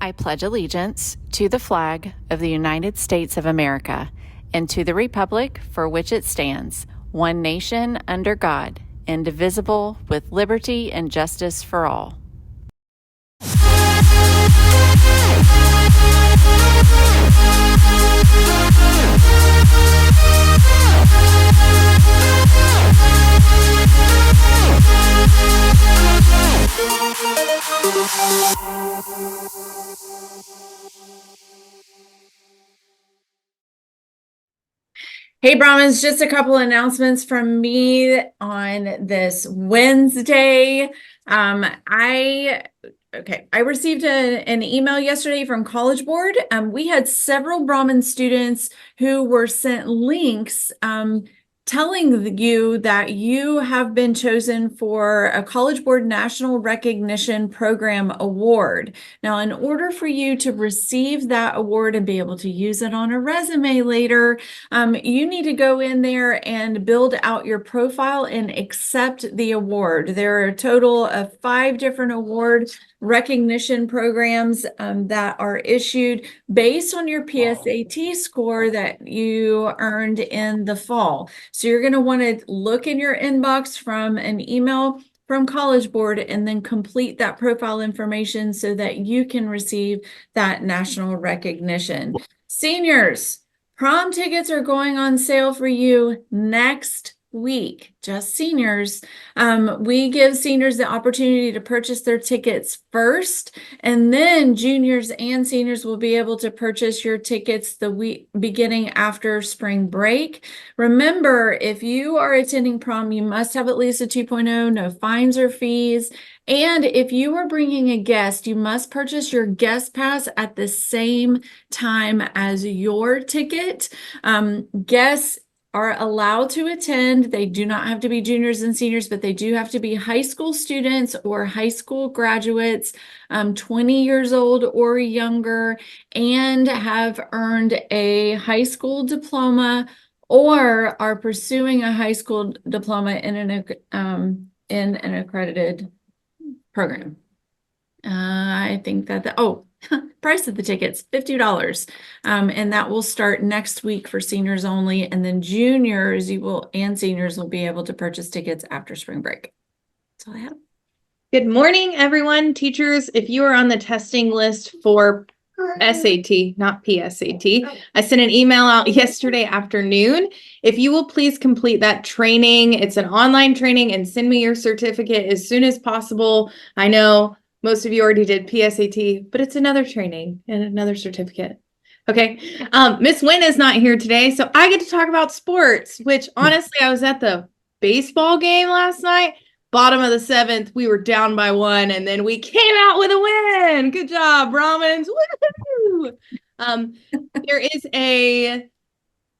I pledge allegiance to the flag of the United States of America and to the republic for which it stands, one nation under God, indivisible, with liberty and justice for all. Hey, Brahmins, just a couple announcements from me on this Wednesday. I received an email yesterday from College Board. We had several Brahmin students who were sent links telling you that you have been chosen for a College Board National Recognition Program Award. Now, in order for you to receive that award and be able to use it on a resume later, you need to go in there and build out your profile and accept the award. There are a total of 5 different award recognition programs that are issued based on your PSAT score that you earned in the fall. So you're going to want to look in your inbox from an email from College Board and then complete that profile information so that you can receive that national recognition. Seniors, prom tickets are going on sale for you next week, just seniors. We give seniors the opportunity to purchase their tickets first, and then juniors and seniors will be able to purchase your tickets the week beginning after spring break. Remember, if you are attending prom, you must have at least a 2.0, no fines or fees. And if you are bringing a guest, you must purchase your guest pass at the same time as your ticket. Guests are allowed to attend. They do not have to be juniors and seniors, but they do have to be high school students or high school graduates, 20 years old or younger, and have earned a high school diploma or are pursuing a high school diploma in an accredited program. I think that price of the tickets, $50. And that will start next week for seniors only. And then juniors and seniors will be able to purchase tickets after spring break. That's all I have. Good morning, everyone. Teachers, if you are on the testing list for SAT, not PSAT, I sent an email out yesterday afternoon. If you will please complete that training, it's an online training, and send me your certificate as soon as possible. I know most of you already did PSAT, but it's another training and another certificate. Okay. Miss Wynn is not here today, so I get to talk about sports, which honestly, I was at the baseball game last night. Bottom of the 7th, we were down by 1, and then we came out with a win. Good job, Brahmins. Woo! There is a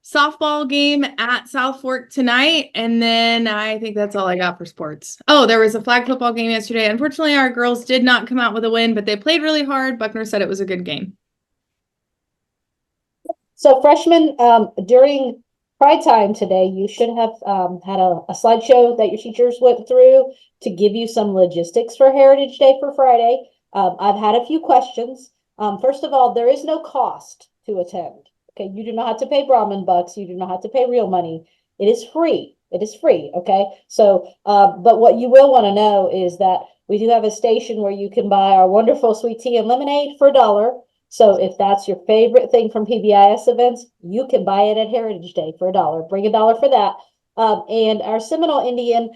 softball game at South Fork tonight, and then I think that's all I got for sports. Oh, there was a flag football game yesterday. Unfortunately, our girls did not come out with a win, but they played really hard. Buckner said it was a good game. So freshmen, during Pride Time today, you should have had a slideshow that your teachers went through to give you some logistics for Heritage Day for Friday. I've had a few questions. First of all, there is no cost to attend. Okay, you do not have to pay Brahmin bucks. You do not have to pay real money. It is free. It is free. Okay, so but what you will want to know is that we do have a station where you can buy our wonderful sweet tea and lemonade for $1. So if that's your favorite thing from PBIS events, you can buy it at Heritage Day for $1. Bring $1 for that. And our Seminole Indian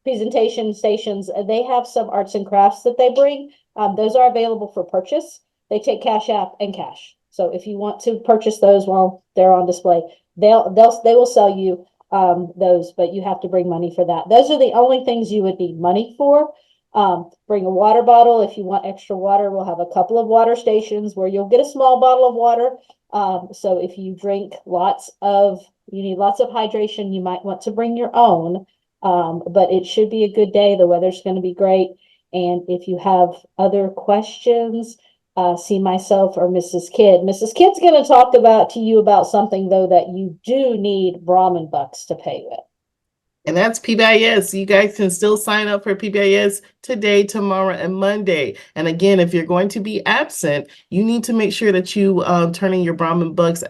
presentation stations, they have some arts and crafts that they bring. Those are available for purchase. They take Cash App and cash. So if you want to purchase those while they're on display, they will sell you those, but you have to bring money for that. Those are the only things you would need money for. Bring a water bottle. If you want extra water, we'll have a couple of water stations where you'll get a small bottle of water. So if you need lots of hydration, you might want to bring your own. But it should be a good day. The weather's going to be great. And if you have other questions, see myself or Mrs. Kidd. Mrs. Kidd's going to talk to you about something, though, that you do need Brahmin bucks to pay with. And that's PBIS. You guys can still sign up for PBIS today, tomorrow, and Monday. And again, if you're going to be absent, you need to make sure that you turn in your Brahmin bucks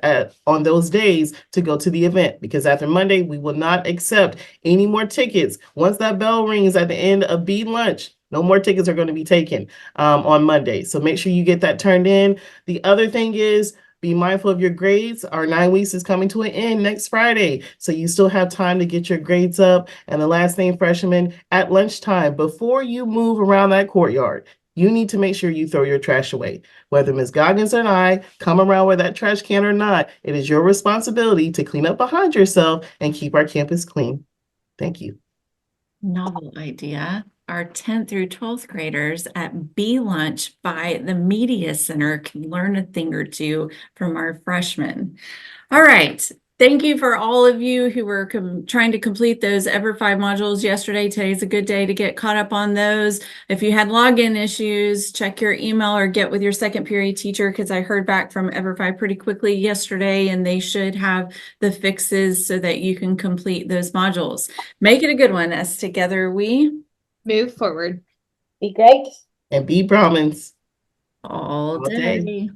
on those days to go to the event, because after Monday, we will not accept any more tickets. Once that bell rings at the end of B lunch, no more tickets are going to be taken on Monday. So make sure you get that turned in. The other thing is, be mindful of your grades. Our 9 weeks is coming to an end next Friday, so you still have time to get your grades up. And the last thing, freshmen, at lunchtime, before you move around that courtyard, you need to make sure you throw your trash away. Whether Ms. Goggins and I come around with that trash can or not, it is your responsibility to clean up behind yourself and keep our campus clean. Thank you. Novel idea. Our 10th through 12th graders at B Lunch by the Media Center can learn a thing or two from our freshmen. All right. Thank you for all of you who were trying to complete those Ever5 modules yesterday. Today's a good day to get caught up on those. If you had login issues, check your email or get with your second period teacher, because I heard back from Ever5 pretty quickly yesterday, and they should have the fixes so that you can complete those modules. Make it a good one, as together we Move forward. Be great. And be Brahmins all all day. day.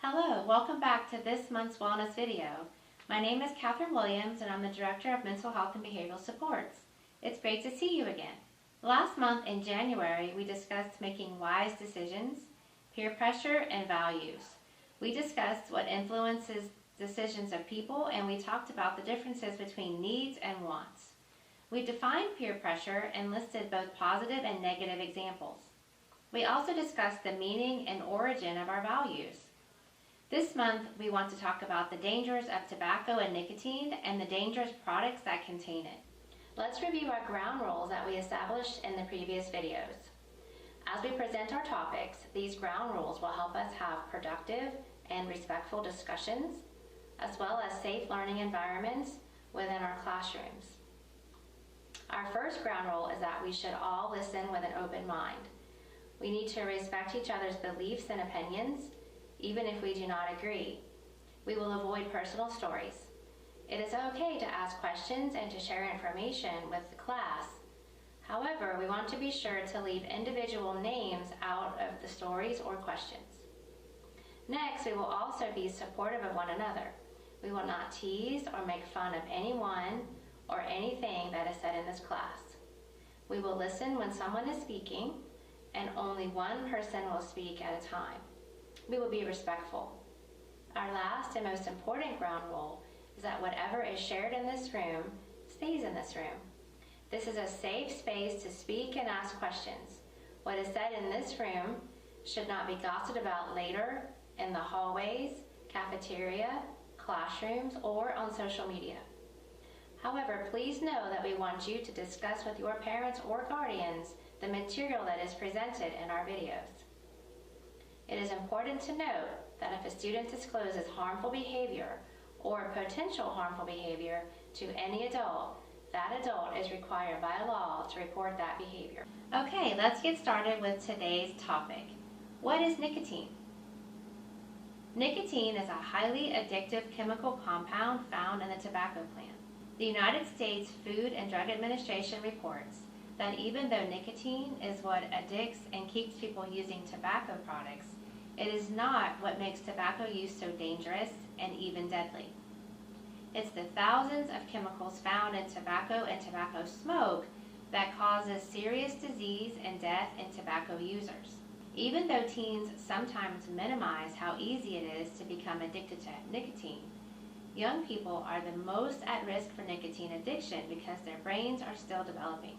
Hello, welcome back to this month's wellness video. My name is Catherine Williams and I'm the Director of Mental Health and Behavioral Supports. It's great to see you again. Last month in January, we discussed making wise decisions, peer pressure, and values. We discussed what influences decisions of people, and we talked about the differences between needs and wants. We defined peer pressure and listed both positive and negative examples. We also discussed the meaning and origin of our values. This month, we want to talk about the dangers of tobacco and nicotine and the dangerous products that contain it. Let's review our ground rules that we established in the previous videos. As we present our topics, these ground rules will help us have productive and respectful discussions, as well as safe learning environments within our classrooms. Our first ground rule is that we should all listen with an open mind. We need to respect each other's beliefs and opinions, even if we do not agree. We will avoid personal stories. It is okay to ask questions and to share information with the class. However, we want to be sure to leave individual names out of the stories or questions. Next, we will also be supportive of one another. We will not tease or make fun of anyone or anything that is said in this class. We will listen when someone is speaking, and only one person will speak at a time. We will be respectful. Our last and most important ground rule is that whatever is shared in this room stays in this room. This is a safe space to speak and ask questions. What is said in this room should not be gossiped about later in the hallways, cafeteria, classrooms, or on social media. However, please know that we want you to discuss with your parents or guardians the material that is presented in our videos. It is important to note that if a student discloses harmful behavior or potential harmful behavior to any adult, that adult is required by law to report that behavior. Okay, let's get started with today's topic. What is nicotine? Nicotine is a highly addictive chemical compound found in the tobacco plant. The United States Food and Drug Administration reports that even though nicotine is what addicts and keeps people using tobacco products, it is not what makes tobacco use so dangerous and even deadly. It's the thousands of chemicals found in tobacco and tobacco smoke that causes serious disease and death in tobacco users. Even though teens sometimes minimize how easy it is to become addicted to nicotine, young people are the most at risk for nicotine addiction because their brains are still developing.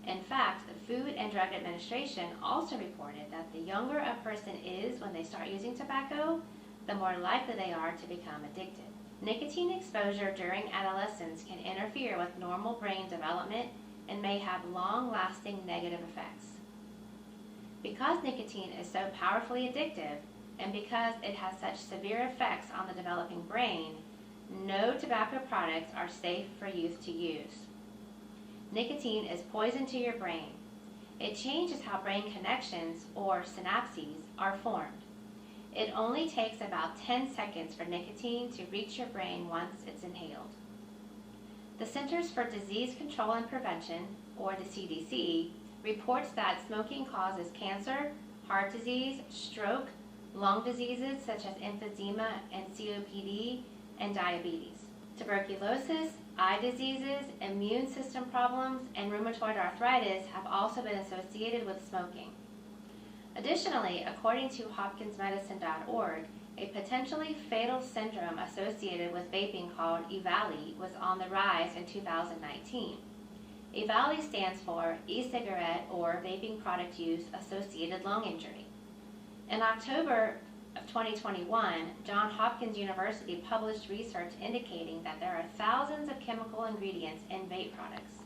In fact, the Food and Drug Administration also reported that the younger a person is when they start using tobacco, the more likely they are to become addicted. Nicotine exposure during adolescence can interfere with normal brain development and may have long-lasting negative effects. Because nicotine is so powerfully addictive, and because it has such severe effects on the developing brain, no tobacco products are safe for youth to use. Nicotine is poison to your brain. It changes how brain connections, or synapses, are formed. It only takes about 10 seconds for nicotine to reach your brain once it's inhaled. The Centers for Disease Control and Prevention, or the CDC, reports that smoking causes cancer, heart disease, stroke, lung diseases such as emphysema and COPD, and diabetes. Tuberculosis, eye diseases, immune system problems, and rheumatoid arthritis have also been associated with smoking. Additionally, according to hopkinsmedicine.org, a potentially fatal syndrome associated with vaping called EVALI was on the rise in 2019. EVALI stands for e-cigarette or vaping product use associated lung injury. In October of 2021, Johns Hopkins University published research indicating that there are thousands of chemical ingredients in vape products.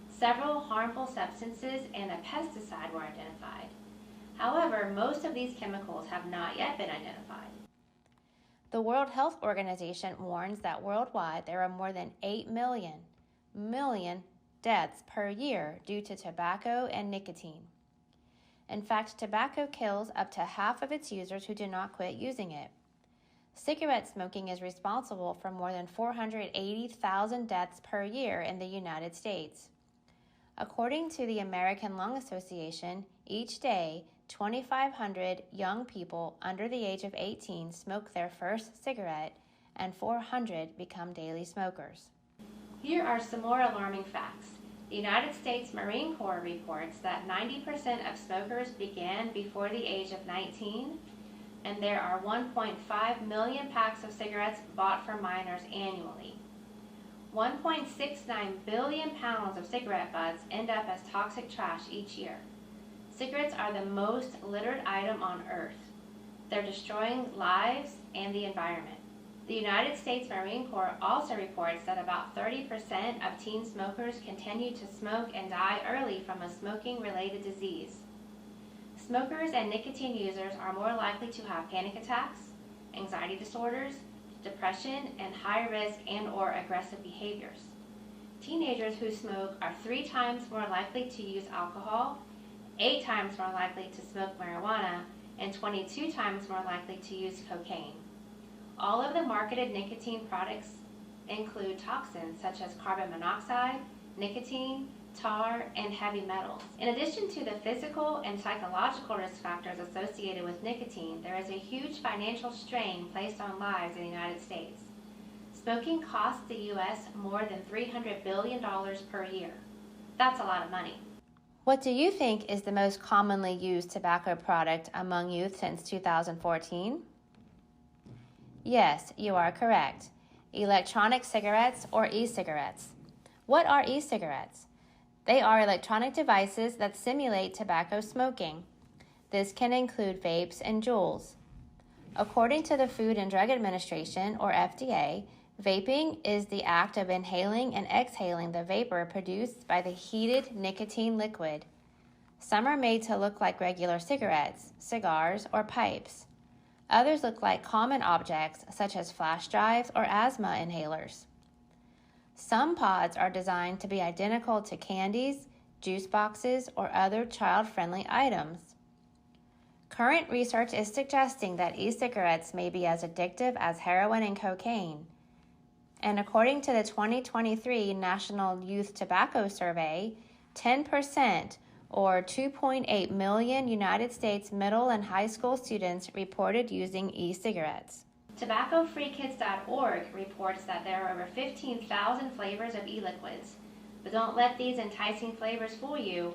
Several harmful substances and a pesticide were identified. However, most of these chemicals have not yet been identified. The World Health Organization warns that worldwide there are more than 8 million deaths per year due to tobacco and nicotine. In fact, tobacco kills up to half of its users who do not quit using it. Cigarette smoking is responsible for more than 480,000 deaths per year in the United States. According to the American Lung Association, each day, 2,500 young people under the age of 18 smoke their first cigarette, and 400 become daily smokers. Here are some more alarming facts. The United States Marine Corps reports that 90% of smokers began before the age of 19, and there are 1.5 million packs of cigarettes bought for minors annually. 1.69 billion pounds of cigarette butts end up as toxic trash each year. Cigarettes are the most littered item on Earth. They're destroying lives and the environment. The United States Marine Corps also reports that about 30% of teen smokers continue to smoke and die early from a smoking-related disease. Smokers and nicotine users are more likely to have panic attacks, anxiety disorders, depression, and high-risk and/or aggressive behaviors. Teenagers who smoke are 3 times more likely to use alcohol, 8 times more likely to smoke marijuana, and 22 times more likely to use cocaine. All of the marketed nicotine products include toxins such as carbon monoxide, nicotine, tar, and heavy metals. In addition to the physical and psychological risk factors associated with nicotine, there is a huge financial strain placed on lives in the United States. Smoking costs the U.S. more than $300 billion per year. That's a lot of money. What do you think is the most commonly used tobacco product among youth since 2014? Yes, you are correct. Electronic cigarettes or e-cigarettes. What are e-cigarettes? They are electronic devices that simulate tobacco smoking. This can include vapes and Juuls. According to the Food and Drug Administration, or FDA, vaping is the act of inhaling and exhaling the vapor produced by the heated nicotine liquid. Some are made to look like regular cigarettes, cigars, or pipes. Others look like common objects such as flash drives or asthma inhalers. Some pods are designed to be identical to candies, juice boxes, or other child-friendly items. Current research is suggesting that e-cigarettes may be as addictive as heroin and cocaine. And according to the 2023 National Youth Tobacco Survey, 10% or 2.8 million United States middle and high school students reported using e-cigarettes. TobaccoFreeKids.org reports that there are over 15,000 flavors of e-liquids. But don't let these enticing flavors fool you.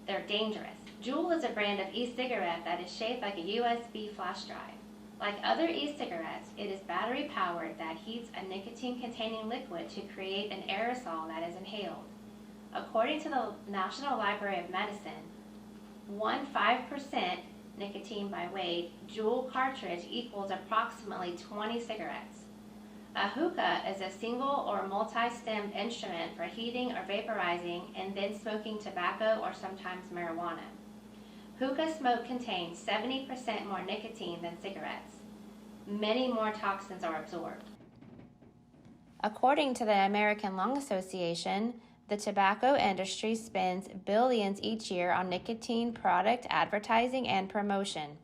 They're dangerous. Juul is a brand of e-cigarette that is shaped like a USB flash drive. Like other e-cigarettes, it is battery-powered that heats a nicotine-containing liquid to create an aerosol that is inhaled. According to the National Library of Medicine, 1 5% nicotine by weight jewel cartridge equals approximately 20 cigarettes. A hookah is a single or multi-stemmed instrument for heating or vaporizing and then smoking tobacco or sometimes marijuana. Hookah smoke contains 70% more nicotine than cigarettes. Many more toxins are absorbed. According to the American Lung Association, the tobacco industry spends billions each year on nicotine product advertising and promotion.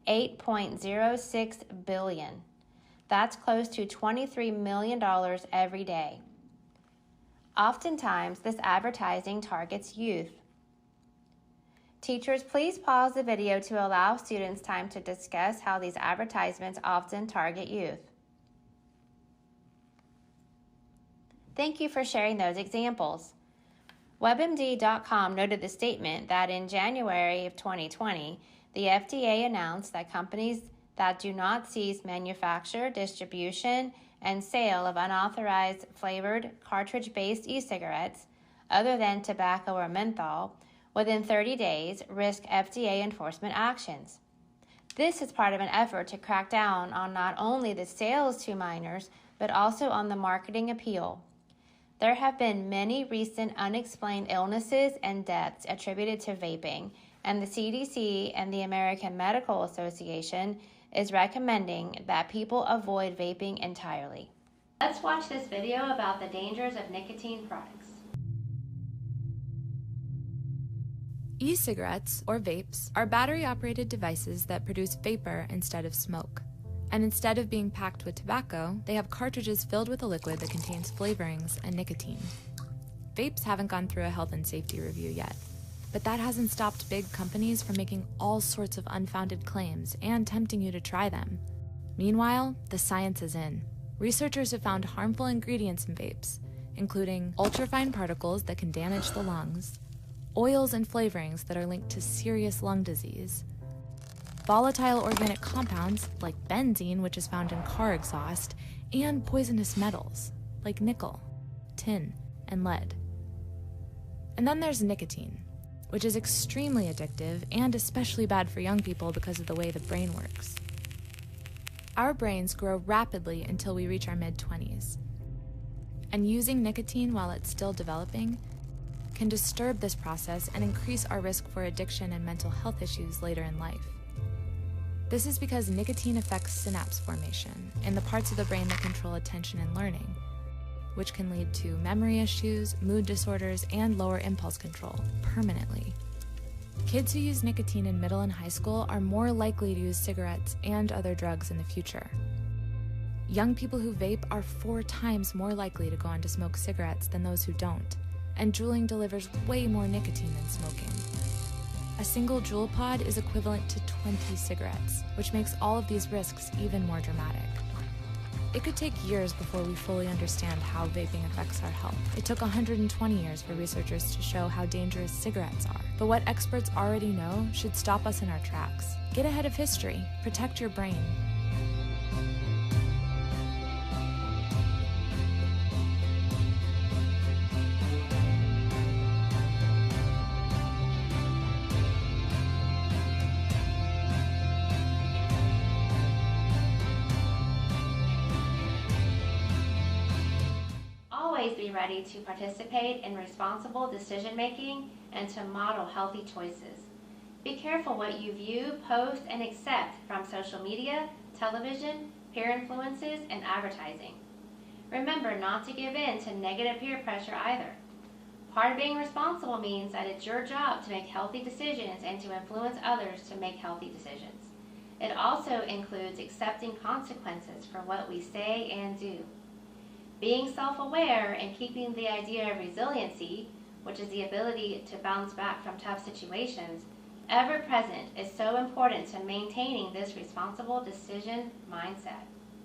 8.06 billion. That's close to $23 million every day. Oftentimes, this advertising targets youth. Teachers, please pause the video to allow students time to discuss how these advertisements often target youth. Thank you for sharing those examples. WebMD.com noted the statement that in January of 2020, the FDA announced that companies that do not cease manufacture, distribution, and sale of unauthorized flavored cartridge-based e-cigarettes other than tobacco or menthol within 30 days risk FDA enforcement actions. This is part of an effort to crack down on not only the sales to minors, but also on the marketing appeal. There have been many recent unexplained illnesses and deaths attributed to vaping, and the CDC and the American Medical Association is recommending that people avoid vaping entirely. Let's watch this video about the dangers of nicotine products. E-cigarettes, or vapes, are battery-operated devices that produce vapor instead of smoke. And instead of being packed with tobacco, they have cartridges filled with a liquid that contains flavorings and nicotine. Vapes haven't gone through a health and safety review yet, but that hasn't stopped big companies from making all sorts of unfounded claims and tempting you to try them. Meanwhile, the science is in. Researchers have found harmful ingredients in vapes, including ultrafine particles that can damage the lungs, oils and flavorings that are linked to serious lung disease, volatile organic compounds like benzene, which is found in car exhaust, and poisonous metals like nickel, tin, and lead. And then there's nicotine, which is extremely addictive and especially bad for young people because of the way the brain works. Our brains grow rapidly until we reach our mid-20s, and using nicotine while it's still developing can disturb this process and increase our risk for addiction and mental health issues later in life. This is because nicotine affects synapse formation in the parts of the brain that control attention and learning, which can lead to memory issues, mood disorders, and lower impulse control permanently. Kids who use nicotine in middle and high school are more likely to use cigarettes and other drugs in the future. Young people who vape are 4 times more likely to go on to smoke cigarettes than those who don't, and juuling delivers way more nicotine than smoking. A single Juul pod is equivalent to 20 cigarettes, which makes all of these risks even more dramatic. It could take years before we fully understand how vaping affects our health. It took 120 years for researchers to show how dangerous cigarettes are. But what experts already know should stop us in our tracks. Get ahead of history. Protect your brain. Always be ready to participate in responsible decision-making and to model healthy choices. Be careful what you view, post, and accept from social media, television, peer influences, and advertising. Remember not to give in to negative peer pressure either. Part of being responsible means that it's your job to make healthy decisions and to influence others to make healthy decisions. It also includes accepting consequences for what we say and do. Being self-aware and keeping the idea of resiliency, which is the ability to bounce back from tough situations, ever present is so important to maintaining this responsible decision mindset.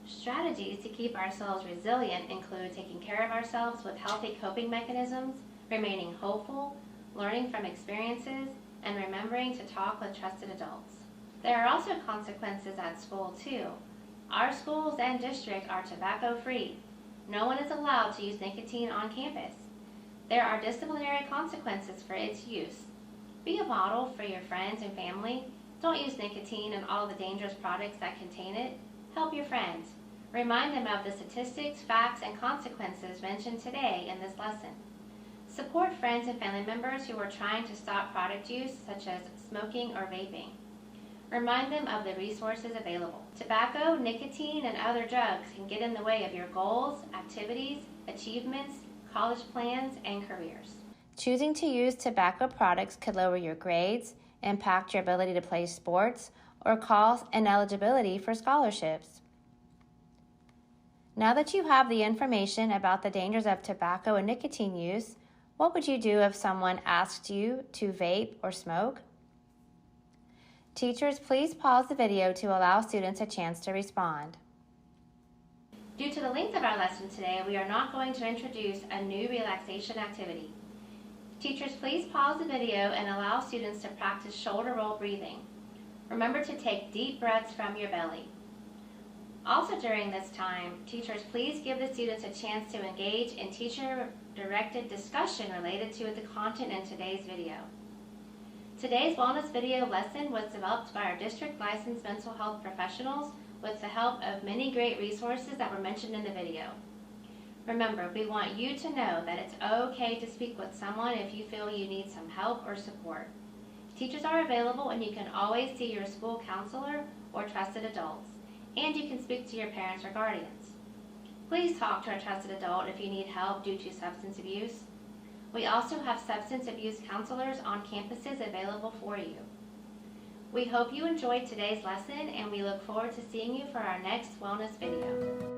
Strategies to keep ourselves resilient include taking care of ourselves with healthy coping mechanisms, remaining hopeful, learning from experiences, and remembering to talk with trusted adults. There are also consequences at school too. Our schools and district are tobacco-free. No one is allowed to use nicotine on campus. There are disciplinary consequences for its use. Be a model for your friends and family. Don't use nicotine and all the dangerous products that contain it. Help your friends. Remind them of the statistics, facts, and consequences mentioned today in this lesson. Support friends and family members who are trying to stop product use, such as smoking or vaping. Remind them of the resources available. Tobacco, nicotine, and other drugs can get in the way of your goals, activities, achievements, college plans, and careers. Choosing to use tobacco products could lower your grades, impact your ability to play sports, or cause ineligibility for scholarships. Now that you have the information about the dangers of tobacco and nicotine use, what would you do if someone asked you to vape or smoke? Teachers, please pause the video to allow students a chance to respond. Due to the length of our lesson today, we are not going to introduce a new relaxation activity. Teachers, please pause the video and allow students to practice shoulder roll breathing. Remember to take deep breaths from your belly. Also during this time, teachers, please give the students a chance to engage in teacher-directed discussion related to the content in today's video. Today's wellness video lesson was developed by our district licensed mental health professionals with the help of many great resources that were mentioned in the video. Remember, we want you to know that it's okay to speak with someone if you feel you need some help or support. Teachers are available and you can always see your school counselor or trusted adults. And you can speak to your parents or guardians. Please talk to a trusted adult if you need help due to substance abuse. We also have substance abuse counselors on campuses available for you. We hope you enjoyed today's lesson and we look forward to seeing you for our next wellness video.